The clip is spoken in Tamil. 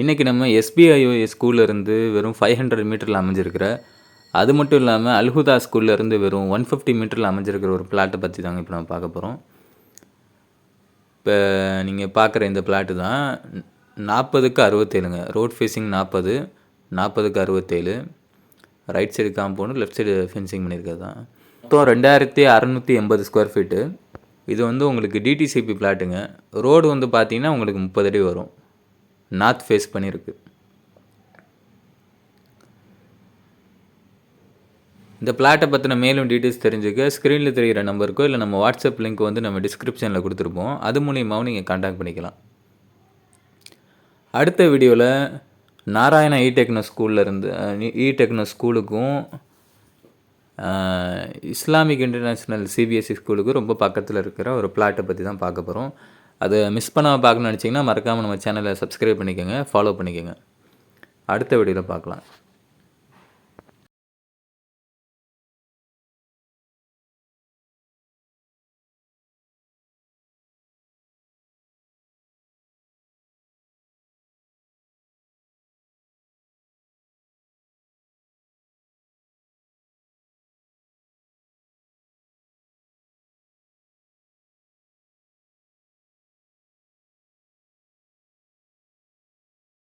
இன்றைக்கி நம்ம எஸ்பிஐஓஎஸ் ஸ்கூல்லேருந்து வெறும் 500 மீட்டரில் அமைஞ்சிருக்கிற, அது மட்டும் இல்லாமல் அல்ஹுதா ஸ்கூல்லேருந்து வெறும் 150 மீட்டரில் அமைஞ்சிருக்கிற ஒரு பிளாட்டை பற்றி தாங்க இப்போ நம்ம பார்க்க போகிறோம். இப்போ நீங்கள் பார்க்குற இந்த பிளாட்டு தான் 40க்கு 67ங்க. ரோட் ஃபேஸிங் 40, 40க்கு 67. Right side compound, left side fencing பண்ணியிருக்கிறது தான். மொத்தம் 2680 ஸ்கொயர் ஃபீட்டு. இது வந்து உங்களுக்கு டிடிசிபி பிளாட்டுங்க. ரோடு வந்து பார்த்தீங்கன்னா உங்களுக்கு 30 அடி வரும். நார்த் ஃபேஸ் பண்ணியிருக்கு. இந்த பிளாட்டை பற்றின மேலும் டீட்டெயில்ஸ் தெரிஞ்சுக்க ஸ்க்ரீனில் தெரிகிற நம்பருக்கோ இல்லை நம்ம வாட்ஸ்அப் லிங்க் வந்து நம்ம டிஸ்கிரிப்ஷனில் கொடுத்துருப்போம். அது மூலியமாகவும் நீங்கள் கான்டாக்ட் பண்ணிக்கலாம். அடுத்த வீடியோவில் நாராயணா இ-டெக்னோ ஸ்கூல்லேருந்து இ-டெக்னோ ஸ்கூலுக்கும் இஸ்லாமிக் இன்டர்நேஷ்னல் சிபிஎஸ்சி ஸ்கூலுக்கும் ரொம்ப பக்கத்தில் இருக்கிற ஒரு பிளாட்டை பற்றி தான் பார்க்க போகிறோம். அதை மிஸ் பண்ணாமல் பார்க்கணும்னு நினச்சிங்கன்னா மறக்காமல் நம்ம சேனலை சப்ஸ்கிரைப் பண்ணிக்கோங்க, ஃபாலோ பண்ணிக்கோங்க. அடுத்த வீடியோவில் பார்க்கலாம்.